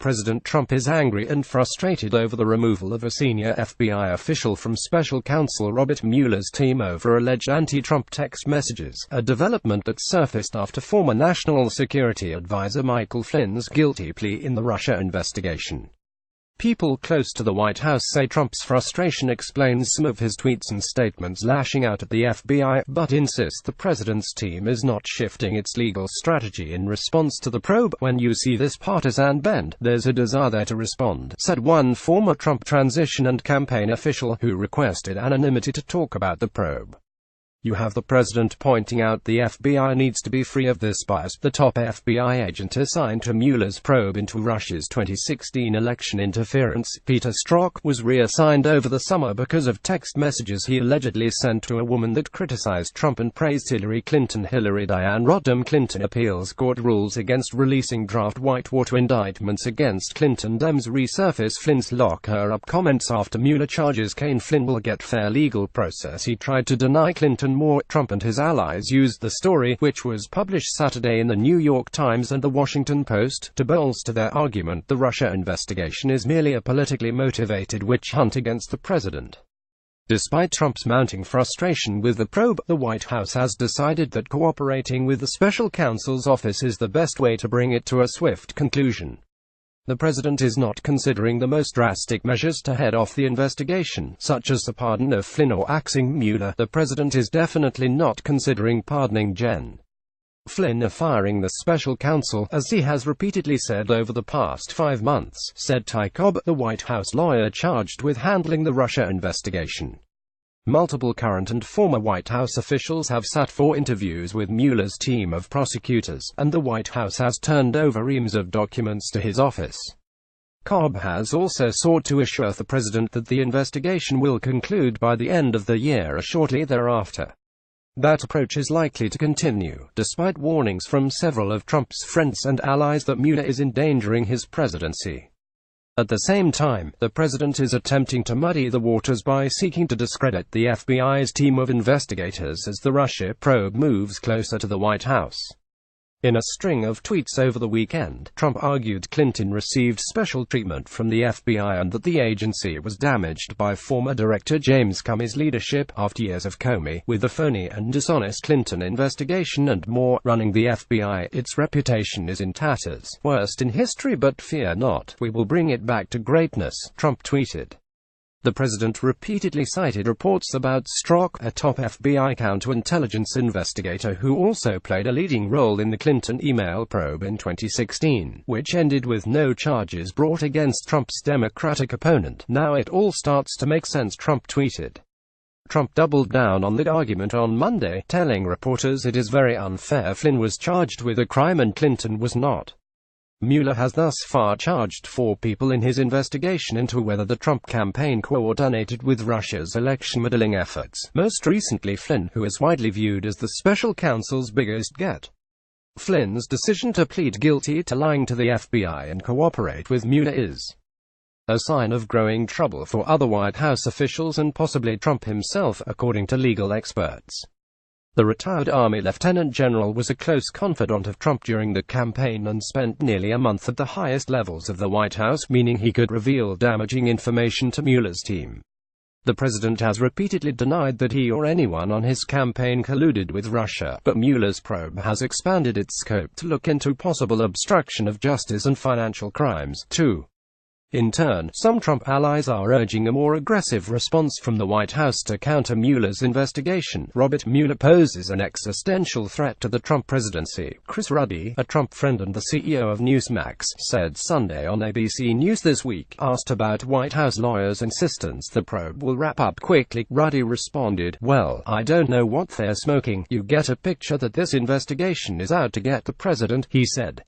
President Trump is angry and frustrated over the removal of a senior FBI official from special counsel Robert Mueller's team over alleged anti-Trump text messages, a development that surfaced after former National Security Advisor Michael Flynn's guilty plea in the Russia investigation. People close to the White House say Trump's frustration explains some of his tweets and statements lashing out at the FBI, but insist the president's team is not shifting its legal strategy in response to the probe. "When you see this partisan bend, there's a desire there to respond," said one former Trump transition and campaign official who requested anonymity to talk about the probe. "You have the president pointing out the FBI needs to be free of this bias." The top FBI agent assigned to Mueller's probe into Russia's 2016 election interference, Peter Strzok, was reassigned over the summer because of text messages he allegedly sent to a woman that criticized Trump and praised Hillary Clinton. Hillary Diane Rodham Clinton appeals court rules against releasing draft Whitewater indictments against Clinton. Dems resurface Flynn's lock her up comments after Mueller charges Cain Flynn will get fair legal process. He tried to deny Clinton more. Trump and his allies used the story, which was published Saturday in the New York Times and the Washington Post, to bolster their argument the Russia investigation is merely a politically motivated witch hunt against the president. Despite Trump's mounting frustration with the probe, the White House has decided that cooperating with the special counsel's office is the best way to bring it to a swift conclusion. The president is not considering the most drastic measures to head off the investigation, such as the pardon of Flynn or axing Mueller. The president is definitely not considering pardoning Jen. Flynn or firing the special counsel, as he has repeatedly said over the past 5 months, said Ty Cobb, the White House lawyer charged with handling the Russia investigation. Multiple current and former White House officials have sat for interviews with Mueller's team of prosecutors, and the White House has turned over reams of documents to his office. Cobb has also sought to assure the president that the investigation will conclude by the end of the year or shortly thereafter. That approach is likely to continue, despite warnings from several of Trump's friends and allies that Mueller is endangering his presidency. At the same time, the president is attempting to muddy the waters by seeking to discredit the FBI's team of investigators as the Russia probe moves closer to the White House. In a string of tweets over the weekend, Trump argued Clinton received special treatment from the FBI and that the agency was damaged by former Director James Comey's leadership after years of Comey, with the phony and dishonest Clinton investigation and more, running the FBI. "Its reputation is in tatters. Worst in history, but fear not, we will bring it back to greatness," Trump tweeted. The president repeatedly cited reports about Strzok, a top FBI counterintelligence investigator who also played a leading role in the Clinton email probe in 2016, which ended with no charges brought against Trump's Democratic opponent. "Now it all starts to make sense," Trump tweeted. Trump doubled down on that argument on Monday, telling reporters it is very unfair Flynn was charged with a crime and Clinton was not. Mueller has thus far charged 4 people in his investigation into whether the Trump campaign coordinated with Russia's election meddling efforts, most recently Flynn, who is widely viewed as the special counsel's biggest get. Flynn's decision to plead guilty to lying to the FBI and cooperate with Mueller is a sign of growing trouble for other White House officials and possibly Trump himself, according to legal experts. The retired Army Lieutenant General was a close confidant of Trump during the campaign and spent nearly a month at the highest levels of the White House, meaning he could reveal damaging information to Mueller's team. The president has repeatedly denied that he or anyone on his campaign colluded with Russia, but Mueller's probe has expanded its scope to look into possible obstruction of justice and financial crimes, too. In turn, some Trump allies are urging a more aggressive response from the White House to counter Mueller's investigation. Robert Mueller poses an existential threat to the Trump presidency, Chris Ruddy, a Trump friend and the CEO of Newsmax, said Sunday on ABC News This Week. Asked about White House lawyers' insistence the probe will wrap up quickly, Ruddy responded, "Well, I don't know what they're smoking. You get a picture that this investigation is out to get the president," he said.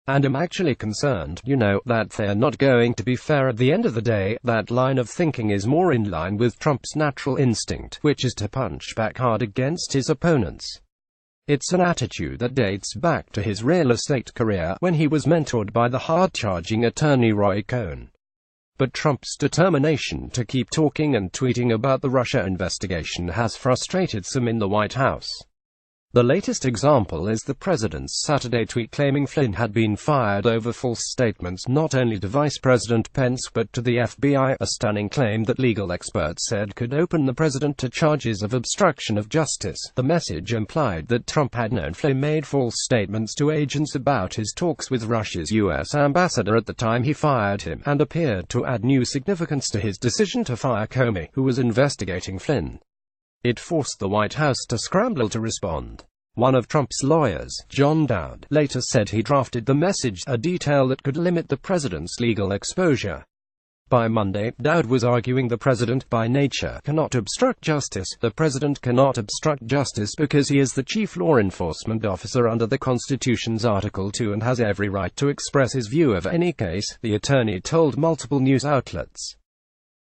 "And I'm actually concerned, that they're not going to be fair at the end of the day." That line of thinking is more in line with Trump's natural instinct, which is to punch back hard against his opponents. It's an attitude that dates back to his real estate career, when he was mentored by the hard-charging attorney Roy Cohn. But Trump's determination to keep talking and tweeting about the Russia investigation has frustrated some in the White House. The latest example is the president's Saturday tweet claiming Flynn had been fired over false statements not only to Vice President Pence but to the FBI, a stunning claim that legal experts said could open the president to charges of obstruction of justice. The message implied that Trump had known Flynn made false statements to agents about his talks with Russia's U.S. ambassador at the time he fired him, and appeared to add new significance to his decision to fire Comey, who was investigating Flynn. It forced the White House to scramble to respond. One of Trump's lawyers, John Dowd, later said he drafted the message, a detail that could limit the president's legal exposure. By Monday, Dowd was arguing the president, by nature, cannot obstruct justice. The president cannot obstruct justice because he is the chief law enforcement officer under the Constitution's Article 2 and has every right to express his view of any case, the attorney told multiple news outlets.